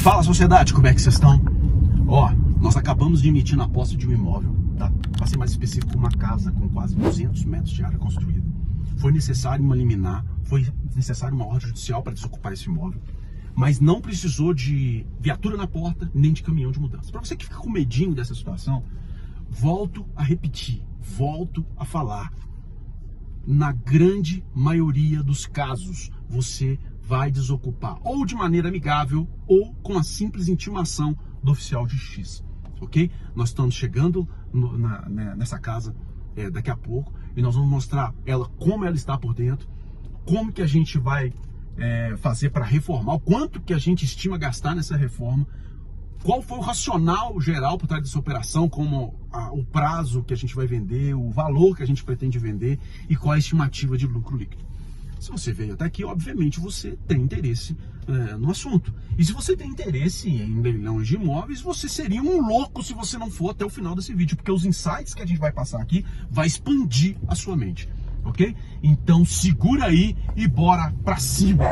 Fala, sociedade, como é que vocês estão? Ó, nós acabamos de emitir na posse de um imóvel, tá? Para ser mais específico, uma casa com quase 200 metros de área construída. Foi necessário uma liminar, foi necessário uma ordem judicial para desocupar esse imóvel, mas não precisou de viatura na porta, nem de caminhão de mudança. Para você que fica com medinho dessa situação, volto a repetir, volto a falar. Na grande maioria dos casos, você vai desocupar ou de maneira amigável ou com a simples intimação do oficial de justiça, ok? Nós estamos chegando nessa casa daqui a pouco e nós vamos mostrar ela como ela está por dentro, como que a gente vai fazer para reformar, o quanto que a gente estima gastar nessa reforma, qual foi o racional geral por trás dessa operação, como o prazo que a gente vai vender, o valor que a gente pretende vender e qual a estimativa de lucro líquido. Se você veio até aqui, obviamente você tem interesse no assunto. E se você tem interesse em leilões de imóveis, você seria um louco se você não for até o final desse vídeo, porque os insights que a gente vai passar aqui vai expandir a sua mente, ok? Então segura aí e bora pra cima!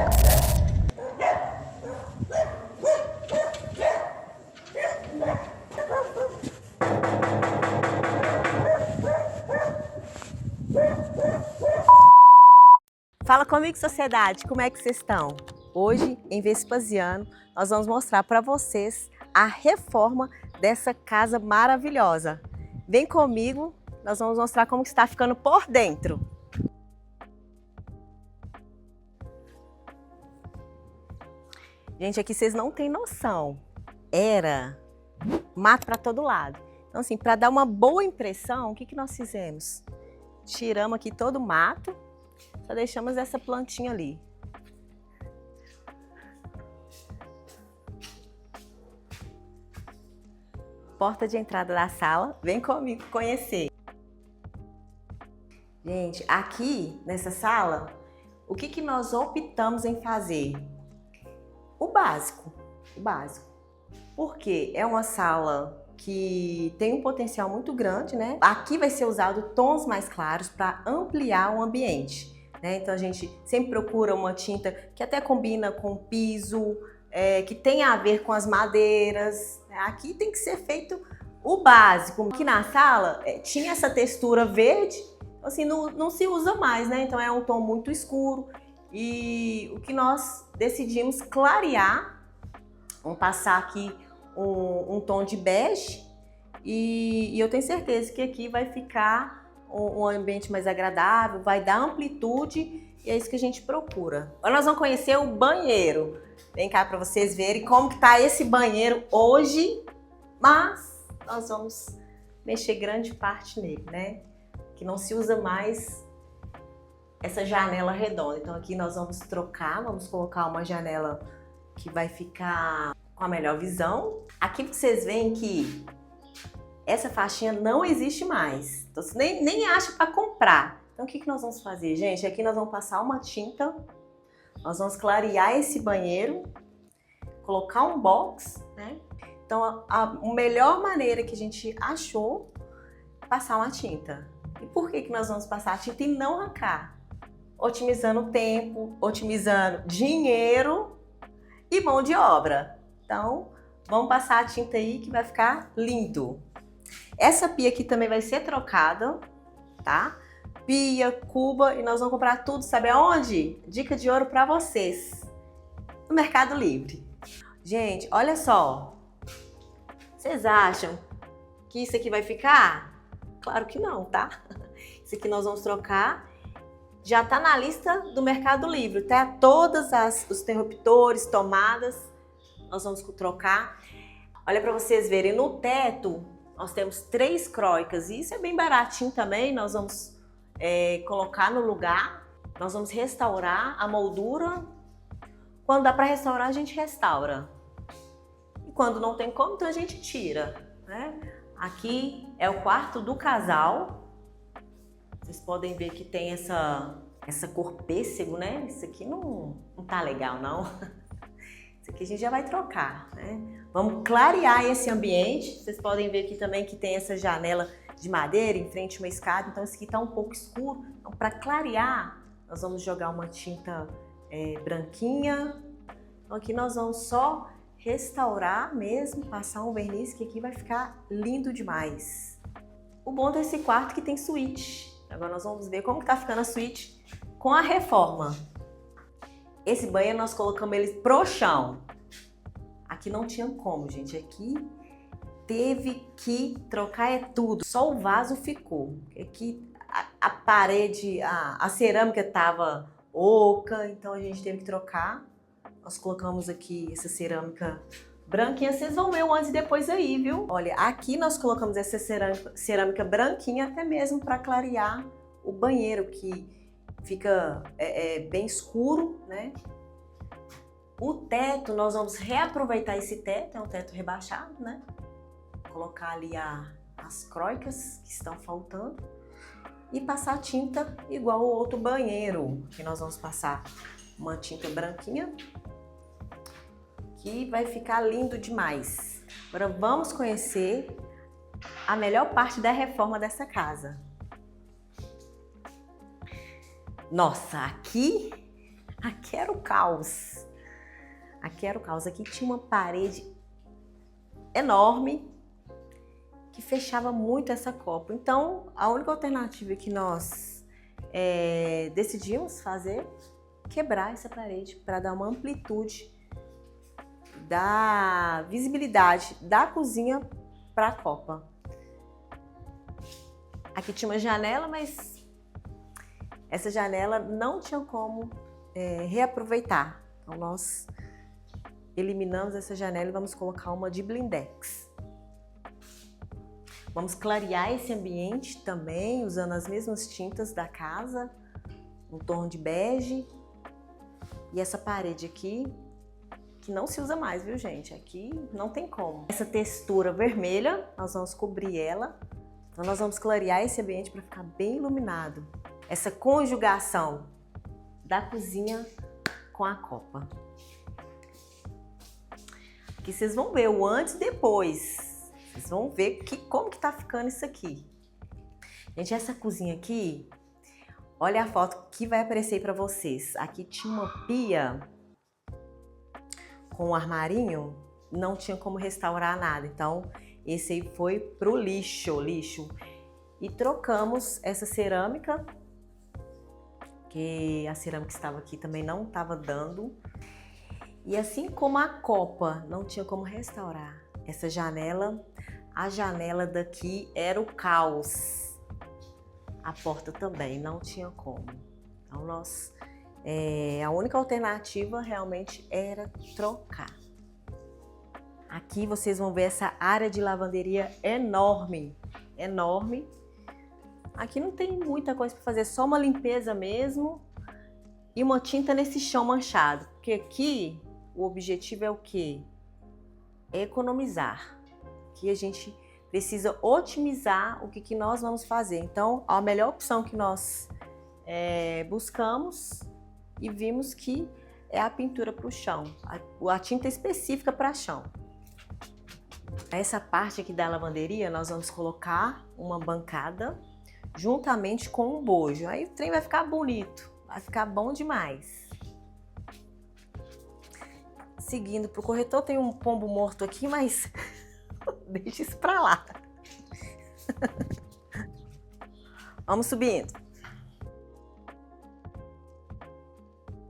Fala comigo, sociedade, como é que vocês estão? Hoje, em Vespasiano, nós vamos mostrar para vocês a reforma dessa casa maravilhosa. Vem comigo, nós vamos mostrar como que está ficando por dentro. Gente, aqui vocês não têm noção. Era mato para todo lado. Então, assim, para dar uma boa impressão, o que nós fizemos? Tiramos aqui todo o mato. Só deixamos essa plantinha ali. Porta de entrada da sala. Vem comigo conhecer. Gente, aqui nessa sala, o que nós optamos em fazer? O básico. O básico. Porque é uma sala que tem um potencial muito grande, né? Aqui vai ser usado tons mais claros para ampliar o ambiente. Então a gente sempre procura uma tinta que até combina com o piso, que tenha a ver com as madeiras. Aqui tem que ser feito o básico. Aqui na sala tinha essa textura verde, assim, não se usa mais, né? Então é um tom muito escuro e o que nós decidimos clarear, vamos passar aqui um tom de bege e eu tenho certeza que aqui vai ficar um ambiente mais agradável, vai dar amplitude e é isso que a gente procura. Agora nós vamos conhecer o banheiro. Vem cá para vocês verem como que tá esse banheiro hoje, mas nós vamos mexer grande parte nele, né? Que não se usa mais essa janela redonda. Então aqui nós vamos trocar, vamos colocar uma janela que vai ficar com a melhor visão. Aqui vocês veem que essa faixinha não existe mais, então você nem acha para comprar. Então o que nós vamos fazer, gente? Aqui nós vamos passar uma tinta, nós vamos clarear esse banheiro, colocar um box, né? Então a melhor maneira que a gente achou é passar uma tinta. E por que nós vamos passar a tinta e não arrancar? Otimizando o tempo, otimizando dinheiro e mão de obra. Então vamos passar a tinta aí que vai ficar lindo. Essa pia aqui também vai ser trocada, tá? Pia, cuba e nós vamos comprar tudo, sabe aonde? Dica de ouro para vocês, no Mercado Livre. Gente, olha só. Vocês acham que isso aqui vai ficar? Claro que não, tá? Isso aqui nós vamos trocar. Já tá na lista do Mercado Livre, tá? Todos os interruptores, tomadas, nós vamos trocar. Olha para vocês verem, no teto nós temos 3 croicas e isso é bem baratinho também. Nós vamos colocar no lugar, nós vamos restaurar a moldura. Quando dá para restaurar, a gente restaura. E quando não tem como, então a gente tira, né? Aqui é o quarto do casal. Vocês podem ver que tem essa cor pêssego, né? Isso aqui não tá legal, não. Isso aqui a gente já vai trocar, né? Vamos clarear esse ambiente. Vocês podem ver aqui também que tem essa janela de madeira em frente a uma escada. Então isso aqui tá um pouco escuro. Então para clarear, nós vamos jogar uma tinta branquinha. Então aqui nós vamos só restaurar mesmo, passar um verniz, que aqui vai ficar lindo demais. O bom desse quarto é que tem suíte. Agora nós vamos ver como que tá ficando a suíte com a reforma. Esse banheiro nós colocamos ele pro chão. Aqui não tinha como, gente. Aqui teve que trocar tudo. Só o vaso ficou. Aqui a parede, a cerâmica tava oca, então a gente teve que trocar. Nós colocamos aqui essa cerâmica branquinha. Vocês vão ver o antes e depois aí, viu? Olha, aqui nós colocamos essa cerâmica branquinha até mesmo para clarear o banheiro, que fica bem escuro, né? O teto, nós vamos reaproveitar esse teto, é um teto rebaixado, né? Colocar ali as croicas que estão faltando e passar tinta igual o outro banheiro, que nós vamos passar uma tinta branquinha, que vai ficar lindo demais. Agora vamos conhecer a melhor parte da reforma dessa casa. Nossa, aqui era o caos. Aqui era o caos. Aqui tinha uma parede enorme que fechava muito essa copa. Então, a única alternativa que nós decidimos fazer, quebrar essa parede para dar uma amplitude da visibilidade da cozinha para a copa. Aqui tinha uma janela, mas essa janela não tinha como reaproveitar. Então, nós eliminamos essa janela e vamos colocar uma de blindex. Vamos clarear esse ambiente também, usando as mesmas tintas da casa, um tom de bege. E essa parede aqui, que não se usa mais, viu, gente? Aqui não tem como. Essa textura vermelha, nós vamos cobrir ela. Então, nós vamos clarear esse ambiente para ficar bem iluminado. Essa conjugação da cozinha com a copa. Aqui vocês vão ver o antes e depois. Vocês vão ver como que tá ficando isso aqui. Gente, essa cozinha aqui, olha a foto que vai aparecer aí pra vocês. Aqui tinha uma pia com um armarinho, não tinha como restaurar nada. Então, esse aí foi pro lixo. E trocamos essa cerâmica, que a cerâmica que estava aqui também não estava dando. E assim como a copa não tinha como restaurar essa janela, a janela daqui era o caos. A porta também não tinha como. Então a única alternativa realmente era trocar. Aqui vocês vão ver essa área de lavanderia enorme. Aqui não tem muita coisa para fazer, só uma limpeza mesmo e uma tinta nesse chão manchado. Porque aqui o objetivo é o quê? É economizar. Aqui a gente precisa otimizar o que nós vamos fazer. Então, a melhor opção que nós buscamos e vimos que é a pintura para o chão, a tinta específica para chão. Essa parte aqui da lavanderia, nós vamos colocar uma bancada juntamente com um bojo. Aí o trem vai ficar bonito, vai ficar bom demais. Seguindo pro corretor, tem um pombo morto aqui, mas deixa isso pra lá. Vamos subindo.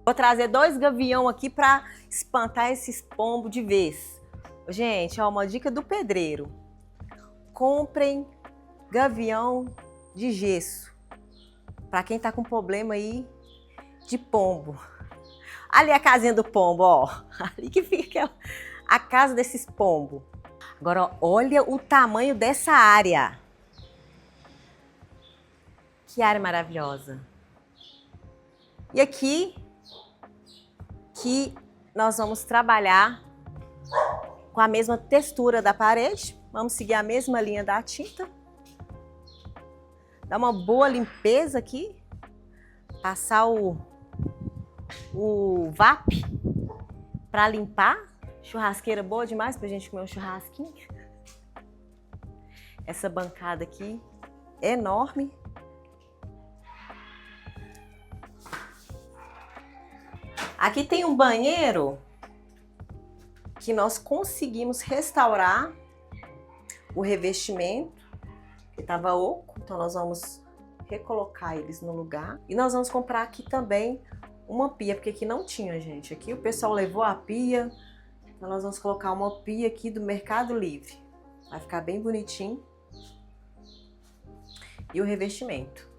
Vou trazer 2 gavião aqui para espantar esses pombos de vez. Gente, ó, uma dica do pedreiro. Comprem gavião de gesso. Para quem tá com problema aí de pombo. Ali a casinha do pombo, ó. Ali que fica a casa desses pombos. Agora, ó, olha o tamanho dessa área. Que área maravilhosa. E aqui que nós vamos trabalhar com a mesma textura da parede. Vamos seguir a mesma linha da tinta. Dar uma boa limpeza aqui. Passar o VAP para limpar. Churrasqueira boa demais pra gente comer um churrasquinho. Essa bancada aqui é enorme. Aqui tem um banheiro que nós conseguimos restaurar o revestimento, que estava oco, então nós vamos recolocar eles no lugar. E nós vamos comprar aqui também uma pia, porque aqui não tinha, gente. Aqui o pessoal levou a pia, então nós vamos colocar uma pia aqui do Mercado Livre. Vai ficar bem bonitinho. E o revestimento.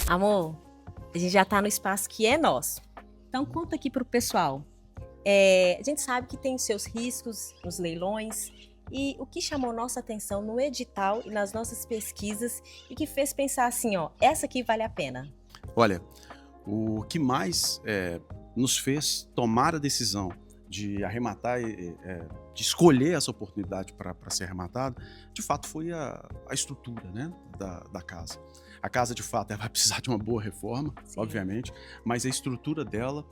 Amor, a gente já tá no espaço que é nosso. Então conta aqui pro pessoal. A gente sabe que tem seus riscos nos leilões e o que chamou nossa atenção no edital e nas nossas pesquisas e que fez pensar assim, ó, essa aqui vale a pena. Olha, o que mais nos fez tomar a decisão de arrematar, de escolher essa oportunidade para ser arrematado, de fato foi a estrutura, né, da casa. A casa, de fato, ela vai precisar de uma boa reforma, sim, obviamente, mas a estrutura dela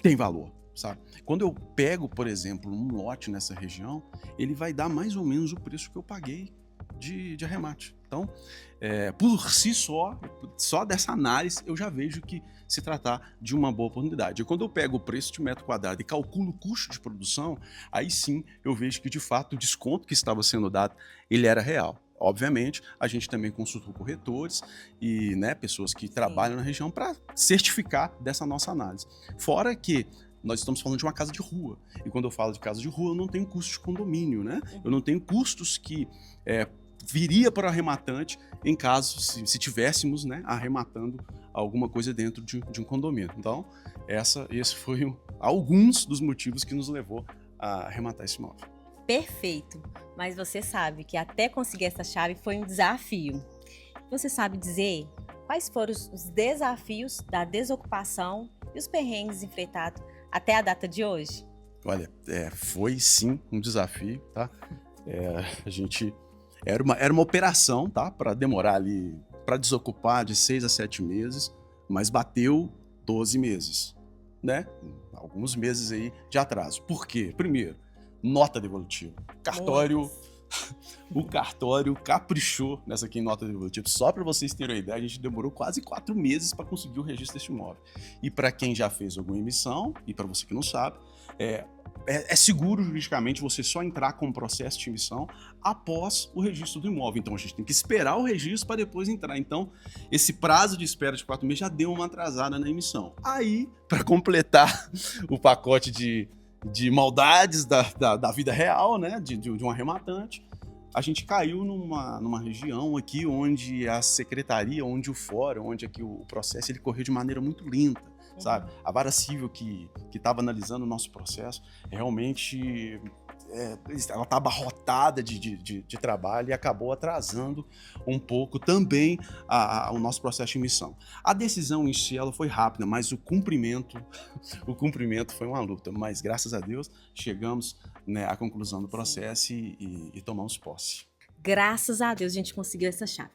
tem valor, sabe? Quando eu pego, por exemplo, um lote nessa região, ele vai dar mais ou menos o preço que eu paguei de arremate. Então, por si só dessa análise, eu já vejo que se tratar de uma boa oportunidade. E quando eu pego o preço de metro quadrado e calculo o custo de produção, aí sim eu vejo que, de fato, o desconto que estava sendo dado, ele era real. Obviamente, a gente também consultou corretores e, né, pessoas que trabalham na região para certificar dessa nossa análise. Fora que nós estamos falando de uma casa de rua. E quando eu falo de casa de rua, eu não tenho custo de condomínio, né? Eu não tenho custos que viria para o arrematante em caso, se tivéssemos, né, arrematando alguma coisa dentro de um condomínio. Então, esse foi alguns dos motivos que nos levou a arrematar esse imóvel. Perfeito, mas você sabe que até conseguir essa chave foi um desafio. Você sabe dizer quais foram os desafios da desocupação e os perrengues enfrentados até a data de hoje? Olha, foi sim um desafio, tá? A gente era uma operação, tá? Para demorar ali, para desocupar de 6 a 7 meses, mas bateu 12 meses, né? Alguns meses aí de atraso. Por quê? Primeiro, nota devolutiva. O cartório caprichou nessa aqui em nota devolutiva. Só para vocês terem uma ideia, a gente demorou quase 4 meses para conseguir o registro deste imóvel. E para quem já fez alguma emissão, e para você que não sabe, é seguro juridicamente você só entrar com o processo de emissão após o registro do imóvel. Então a gente tem que esperar o registro para depois entrar. Então esse prazo de espera de 4 meses já deu uma atrasada na emissão. Aí, para completar o pacote de maldades da vida real, né, de um arrematante, a gente caiu numa região aqui onde a secretaria, onde o fórum, onde aqui o processo, ele correu de maneira muito lenta, sabe? A vara civil que estava analisando o nosso processo, realmente ela está abarrotada de trabalho e acabou atrasando um pouco também o nosso processo de emissão. A decisão em si ela foi rápida, mas o cumprimento foi uma luta. Mas graças a Deus chegamos, né, à conclusão do processo e tomamos posse. Graças a Deus a gente conseguiu essa chave.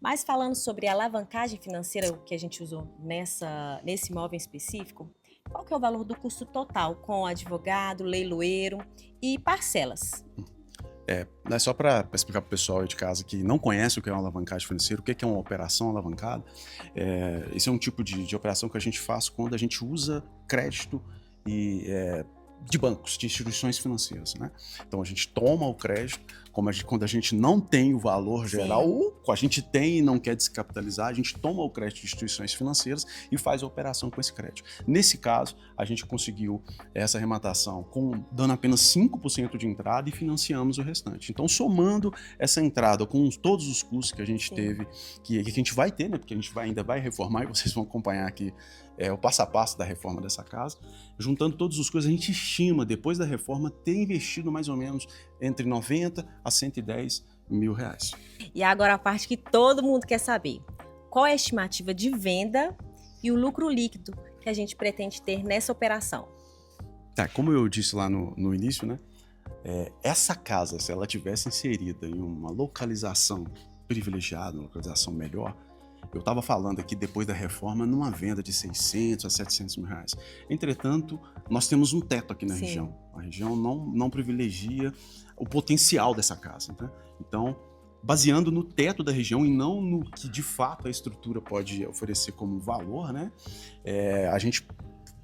Mas falando sobre a alavancagem financeira que a gente usou nesse imóvel em específico, qual que é o valor do custo total com advogado, leiloeiro e parcelas? Só para explicar para o pessoal aí de casa que não conhece o que é uma alavancagem financeira, o que é uma operação alavancada, esse é um tipo de operação que a gente faz quando a gente usa crédito de bancos, de instituições financeiras, né? Então a gente toma o crédito, quando a gente não tem o valor geral, ou a gente tem e não quer descapitalizar, a gente toma o crédito de instituições financeiras e faz a operação com esse crédito. Nesse caso, a gente conseguiu essa arrematação dando apenas 5% de entrada e financiamos o restante. Então, somando essa entrada com todos os custos que a gente teve, que a gente vai ter, né? Porque a gente ainda vai reformar e vocês vão acompanhar aqui o passo a passo da reforma dessa casa. Juntando todos os custos, a gente estima, depois da reforma, ter investido mais ou menos entre 90 a 110 mil reais. E agora a parte que todo mundo quer saber. Qual é a estimativa de venda e o lucro líquido que a gente pretende ter nessa operação? Como eu disse lá no início, né? Essa casa, se ela tivesse inserida em uma localização privilegiada, uma localização melhor, eu estava falando aqui depois da reforma numa venda de 600 a 700 mil reais. Entretanto, nós temos um teto aqui na região. A região não privilegia o potencial dessa casa, né? Então, baseando no teto da região e não no que de fato a estrutura pode oferecer como valor, né? A gente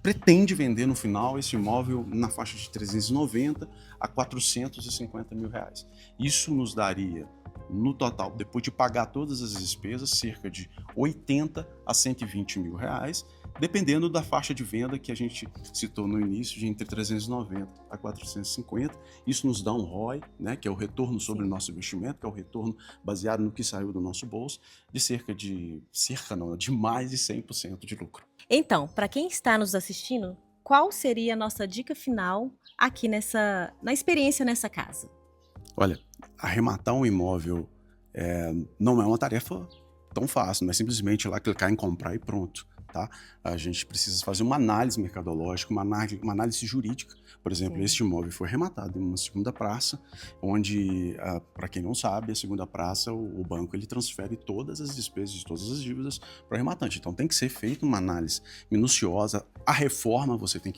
pretende vender no final esse imóvel na faixa de 390 a 450 mil reais. Isso nos daria, no total, depois de pagar todas as despesas, cerca de 80 a 120 mil reais, dependendo da faixa de venda que a gente citou no início, de entre 390 a 450. Isso nos dá um ROI, né, que é o retorno sobre o nosso investimento, que é o retorno baseado no que saiu do nosso bolso, de mais de 100% de lucro. Então, para quem está nos assistindo, qual seria a nossa dica final aqui na experiência nessa casa? Olha, arrematar um imóvel não é uma tarefa tão fácil, não é simplesmente ir lá clicar em comprar e pronto. Tá? A gente precisa fazer uma análise mercadológica, uma análise jurídica. Por exemplo, Sim. este imóvel foi arrematado em uma segunda praça, onde, para quem não sabe, a segunda praça, o banco ele transfere todas as despesas de todas as dívidas para o arrematante. Então tem que ser feita uma análise minuciosa. A reforma você tem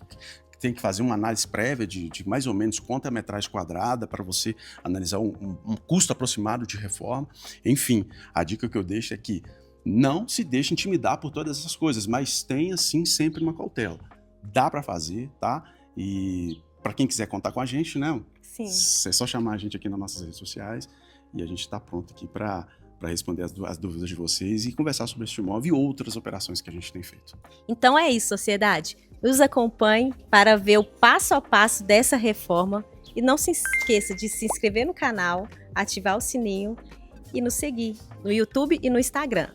que fazer uma análise prévia de mais ou menos quanto é a metragem quadrada para você analisar um custo aproximado de reforma. Enfim, a dica que eu deixo é que não se deixe intimidar por todas essas coisas, mas tenha sim sempre uma cautela. Dá para fazer, tá? E para quem quiser contar com a gente, né? Sim. É só chamar a gente aqui nas nossas redes sociais e a gente está pronto aqui para responder as dúvidas de vocês e conversar sobre este imóvel e outras operações que a gente tem feito. Então é isso, sociedade. Nos acompanhe para ver o passo a passo dessa reforma e não se esqueça de se inscrever no canal, ativar o sininho e nos seguir no YouTube e no Instagram.